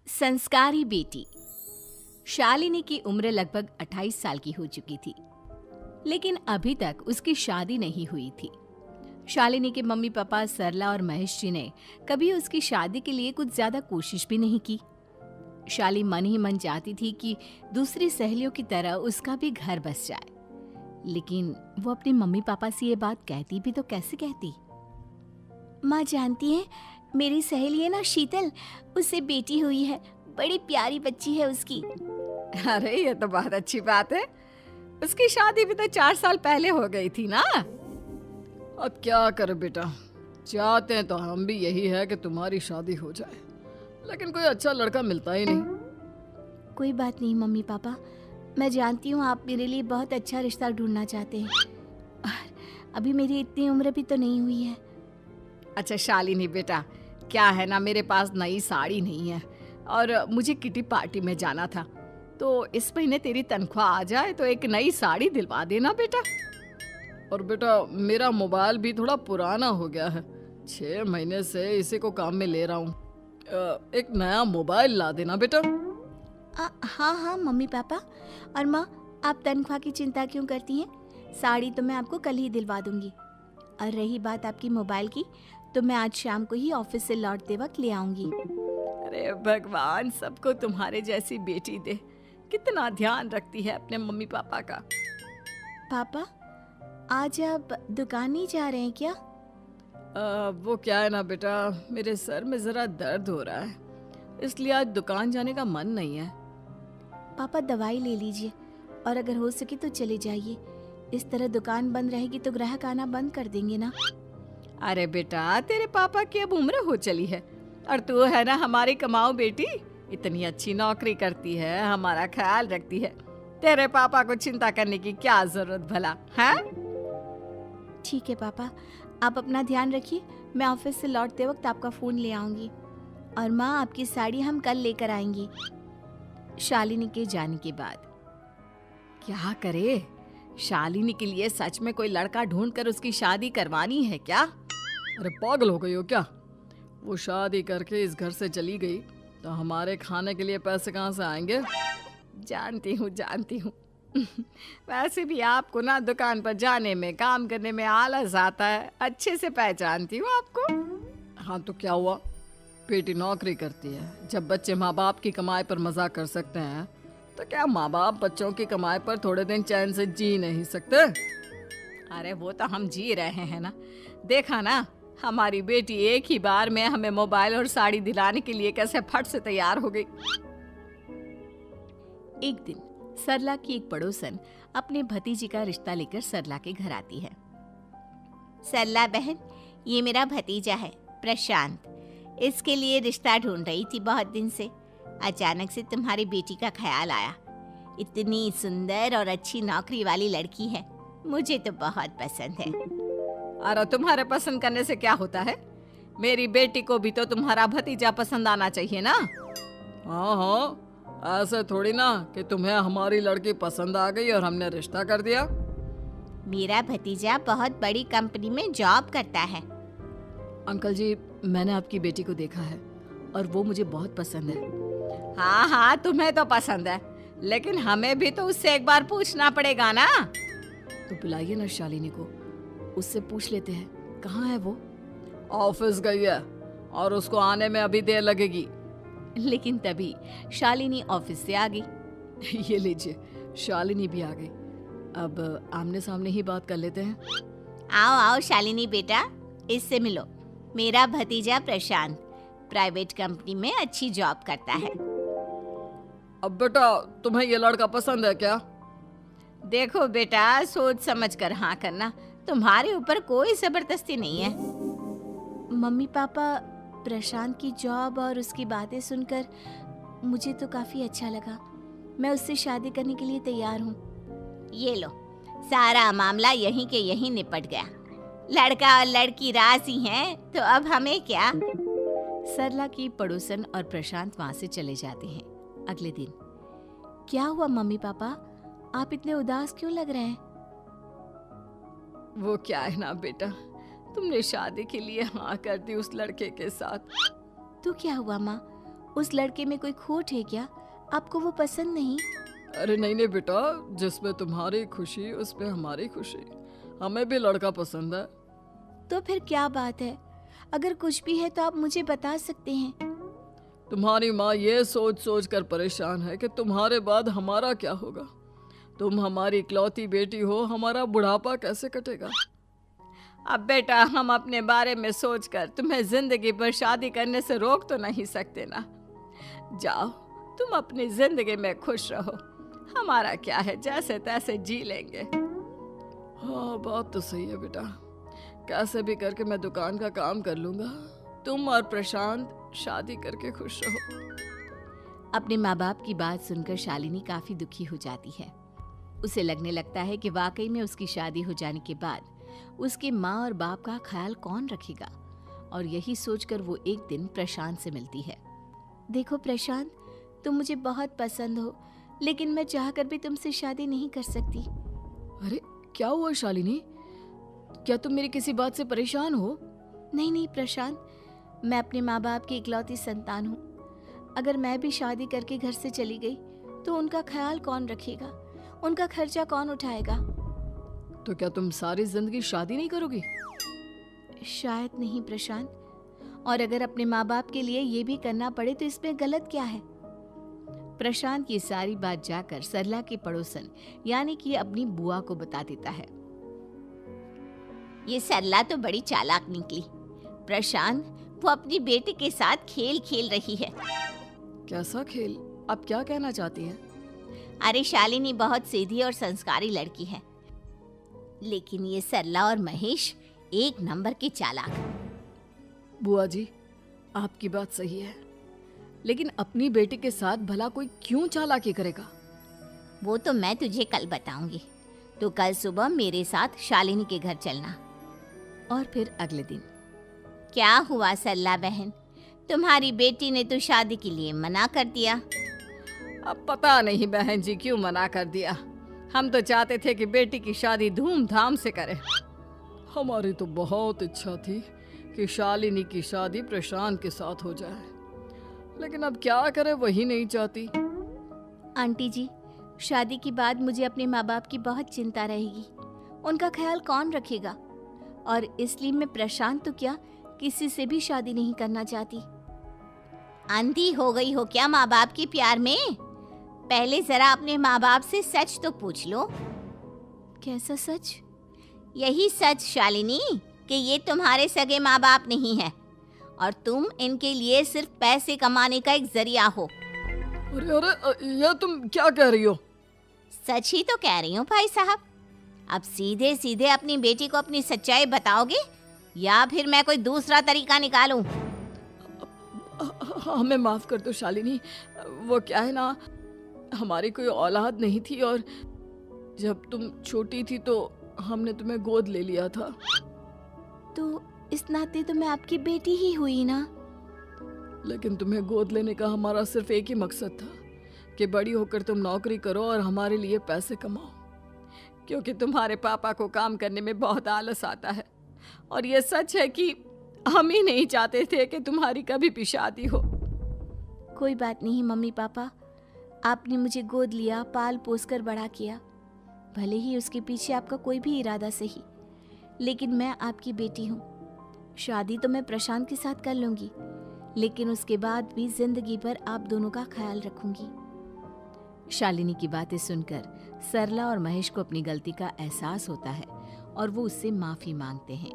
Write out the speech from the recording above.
संस्कारी बेटी। शालिनी की उम्र लगभग 28 साल की हो चुकी थी, लेकिन अभी तक उसकी शादी नहीं हुई थी। शालिनी के मम्मी पापा सरला और महेश जी ने कभी उसकी शादी के लिए कुछ ज्यादा कोशिश भी नहीं की। शाली मन ही मन चाहती थी कि दूसरी सहेलियों की तरह उसका भी घर बस जाए, लेकिन वो अपने मम्मी पापा से ये बात कहती भी तो कैसे कहती। माँ जानती है, मेरी सहेली है ना शीतल, उससे बेटी हुई है, बड़ी प्यारी बच्ची है उसकी। अरे ये तो बहुत अच्छी बात है। उसकी शादी भी तो 4 साल पहले हो गई थी ना। अब क्या करे बेटा, चाहते हैं तो हम भी यही है कि तुम्हारी शादी हो जाए, लेकिन कोई अच्छा लड़का मिलता ही नहीं। कोई बात नहीं मम्मी पापा, मैं जानती हूँ आप मेरे लिए बहुत अच्छा रिश्ता ढूंढना चाहते हैं, और अभी मेरी इतनी उम्र भी तो नहीं हुई है। अच्छा शालिनी बेटा, क्या है ना, मेरे पास नई साड़ी नहीं है और मुझे किटी पार्टी में जाना था, तो इस महीने तेरी तनख्वाह आ जाए तो एक नई साड़ी दिलवा देना बेटा। और बेटा मेरा मोबाइल भी थोड़ा पुराना हो गया है, 6 महीने से इसी को काम में ले रहा हूँ। एक नया मोबाइल ला देना बेटा। हाँ हाँ मम्मी पापा। और माँ, आप तनख्वाह की चिंता क्यों करती हैं? साड़ी तो मैं आपको कल ही दिलवा दूंगी। और रही बात आपकी मोबाइल की, तो मैं आज शाम को ही ऑफिस से लौटते वक्त ले आऊंगी। अरे भगवान सबको तुम्हारे जैसी बेटी दे, कितना ध्यान रखती है अपने मम्मी पापा का। पापा, आज आप दुकान नहीं जा रहे हैं क्या? वो क्या है ना बेटा, मेरे सर में जरा दर्द हो रहा है, इसलिए आज दुकान जाने का मन नहीं है। पापा दवाई ले लीजिए, और अगर हो सके तो चले जाइए। इस तरह दुकान बंद रहेगी तो ग्राहक आना बंद कर देंगे ना। अरे बेटा, तेरे पापा की अब उम्र हो चली है, और तू है ना हमारी कमाऊ बेटी, इतनी अच्छी नौकरी करती है, हमारा ख्याल रखती है, तेरे पापा को चिंता करने की क्या जरूरत भला है? ठीक है पापा, आप अपना ध्यान रखिए, मैं ऑफिस से लौटते वक्त आपका फोन ले आऊंगी। और माँ, आपकी साड़ी हम कल लेकर आएंगी। शालिनी के जाने के बाद क्या करे, शालिनी के लिए सच में कोई लड़का ढूंढकर उसकी शादी करवानी है क्या? अरे पागल हो गई हो क्या? वो शादी करके इस घर से चली गई तो हमारे खाने के लिए पैसे कहाँ से आएंगे? जानती हूँ वैसे भी आपको ना दुकान पर जाने में, काम करने में आलस आता है, अच्छे से पहचानती हूँ आपको। हाँ तो क्या हुआ, बेटी नौकरी करती है, जब बच्चे माँ बाप की कमाई पर मजाक कर सकते हैं, तो क्या माँ बाप बच्चों की कमाई पर थोड़े दिन चैन से जी नहीं सकते? अरे वो तो हम जी रहे हैं ना, देखा ना हमारी बेटी एक ही बार में हमें मोबाइल और साड़ी दिलाने के लिए कैसे फट से तैयार हो गई। एक दिन सरला की एक पड़ोसन अपने भतीजी का रिश्ता लेकर सरला के घर आती है। सरला बहन, ये मेरा भतीजा है प्रशांत, इसके लिए रिश्ता ढूंढ रही थी बहुत दिन से। अचानक से तुम्हारी बेटी का ख्याल आया, इतनी सुंदर और अच्छी नौकरी वाली लड़की है, मुझे तो बहुत पसंद है। अरे तुम्हारे पसंद करने से क्या होता है, मेरी बेटी को भी तो तुम्हारा भतीजा पसंद आना चाहिए ना। हाँ, ऐसे थोड़ी ना कि तुम्हें हमारी लड़की पसंद आ गई और हमने रिश्ता कर दिया। मेरा भतीजा बहुत बड़ी कंपनी में जॉब करता है। अंकल जी, मैंने आपकी बेटी को देखा है और वो मुझे बहुत पसंद है। हाँ, तुम्हें तो पसंद है, लेकिन हमें भी तो उससे एक बार पूछना पड़ेगा ना। तो बुलाइए ना शालिनी को, उससे पूछ लेते हैं कहाँ है वो। ऑफिस गई है और उसको आने में अभी देर लगेगी। लेकिन तभी शालिनी ऑफिस से आ गई। ये लीजिए, शालिनी भी आ गई, अब आमने सामने ही बात कर लेते हैं। आओ आओ शालिनी बेटा, इससे मिलो, मेरा भतीजा प्रशांत प्राइवेट कंपनी में अच्छी जॉब करता है। अब बेटा, तुम्हें ये लड़का पसंद है क्या? देखो बेटा, सोच समझ कर हाँ करना, तुम्हारे ऊपर कोई जबरदस्ती नहीं है। मम्मी पापा, प्रशांत की जॉब और उसकी बातें सुनकर मुझे तो काफी अच्छा लगा, मैं उससे शादी करने के लिए तैयार हूँ। ये लो, सारा मामला यहीं के यहीं निपट गया, लड़का और लड़की राजी हैं, तो अब हमें क्या। सरला की पड़ोसन और प्रशांत वहां से चले जाते हैं। अगले दिन, क्या हुआ मम्मी पापा, आप इतने उदास क्यों लग रहे हैं? वो क्या है ना बेटा, तुमने शादी के लिए हाँ कर दी उस लड़के के साथ। तो क्या हुआ माँ, उस लड़के में कोई खोट है क्या? आपको वो पसंद नहीं? अरे नहीं नहीं बेटा, जिसमें तुम्हारी खुशी उसमें हमारी खुशी। हमें भी लड़का पसंद है। तो फिर क्या बात है? अगर कुछ भी है तो आप मुझे बता सकते हैं। तुम्हारी माँ ये सोच सोच कर परेशान है कि तुम्हारे बाद हमारा क्या होगा। तुम हमारी इकलौती बेटी हो, हमारा बुढ़ापा कैसे कटेगा। अब बेटा, हम अपने बारे में सोचकर तुम्हें जिंदगी भर शादी करने से रोक तो नहीं सकते ना। जाओ, तुम अपनी जिंदगी में खुश रहो, हमारा क्या है, जैसे तैसे जी लेंगे। हाँ, बात तो सही है बेटा। कैसे भी करके मैं दुकान का काम कर लूंगा। तुम और प्रशांत शादी करके खुश रहो। अपने माँ बाप की बात सुनकर शालिनी काफी दुखी हो जाती है। उसे लगने लगता है कि वाकई में उसकी शादी हो जाने के बाद उसकी माँ और बाप का ख्याल कौन रखेगा। और यही सोचकर वो एक दिन प्रशांत से मिलती है। देखो प्रशांत, तुम मुझे बहुत पसंद हो, लेकिन मैं चाहकर भी तुमसे शादी नहीं कर सकती। अरे क्या हुआ शालिनी? क्या तुम मेरी किसी बात से परेशान हो? नहीं नहीं प्रशांत, मैं अपने माँ बाप की इकलौती संतान हूँ। अगर मैं भी शादी करके घर से चली गई तो उनका ख्याल कौन रखेगा, उनका खर्चा कौन उठाएगा। तो क्या तुम सारी जिंदगी शादी नहीं करोगी? शायद नहीं प्रशांत, और अगर अपने माँ बाप के लिए ये भी करना पड़े तो इसमें गलत क्या है। प्रशांत ये सारी बात जाकर सरला की पड़ोसन यानी कि अपनी बुआ को बता देता है। ये सरला तो बड़ी चालाक निकली। प्रशांत, वो अपनी बेटी के साथ खेल खेल रही है। कैसा खेल? आप क्या कहना चाहती हैं? अरे शालिनी बहुत सीधी और संस्कारी लड़की है, लेकिन ये सरला और महेश एक नंबर के चालाक। बुआ जी, आपकी बात सही है, लेकिन अपनी बेटी के साथ भला कोई क्यों चालाकी करेगा? वो तो मैं तुझे कल बताऊंगी। तो कल सुबह मेरे साथ शालिनी के घर चलना। और फिर अगले दिन। क्या हुआ सरला बहन, तुम्हारी बेटी ने तो शादी के लिए मना कर दिया। अब पता नहीं बहन जी क्यों मना कर दिया। हम तो चाहते थे कि बेटी की शादी धूमधाम से करें। हमारी तो बहुत इच्छा थी कि शालिनी की शादी प्रशांत के साथ हो जाए, लेकिन अब क्या करें, वही नहीं चाहती। आंटी जी, शादी के बाद मुझे अपने माँ बाप की बहुत चिंता रहेगी। उनका ख्याल कौन रखेगा? और इसलिए मैं प्रशांत तो क्या, किसी से भी शादी नहीं करना चाहती। अंधी हो गई हो क्या माँ बाप के प्यार में? पहले जरा अपने माँ बाप से सच तो पूछ लो। कैसा सच? यही सच शालिनी, कि ये तुम्हारे सगे माँ बाप नहीं है और तुम इनके लिए सिर्फ पैसे कमाने का एक जरिया हो। अरे अरे, ये तुम क्या कह रही हो? सच ही तो कह रही हूँ भाई साहब। अब सीधे सीधे अपनी बेटी को अपनी सच्चाई बताओगे या फिर मैं कोई दूसरा तरीका निकालूं? हमें माफ कर दो शालिनी। वो क्या है ना, हमारी कोई औलाद नहीं थी और जब तुम छोटी थी तो हमने तुम्हें गोद ले लिया था। तो इस नाते तो मैं आपकी बेटी ही हुई ना। लेकिन तुम्हें गोद लेने का हमारा सिर्फ एक ही मकसद था कि बड़ी होकर तुम नौकरी करो और हमारे लिए पैसे कमाओ, क्योंकि तुम्हारे पापा को काम करने में बहुत आलस आता है। और ये सच है कि हम ही नहीं चाहते थे कि तुम्हारी कभी भी शादी हो। कोई बात नहीं मम्मी पापा, आपने मुझे गोद लिया, पाल पोस कर बड़ा किया। भले ही उसके पीछे आपका कोई भी इरादा सही, लेकिन मैं आपकी बेटी हूँ। शादी तो मैं प्रशांत के साथ कर लूंगी, लेकिन उसके बाद भी जिंदगी भर आप दोनों का ख्याल रखूंगी। शालिनी की बातें सुनकर सरला और महेश को अपनी गलती का एहसास होता है और वो उससे माफी मांगते हैं।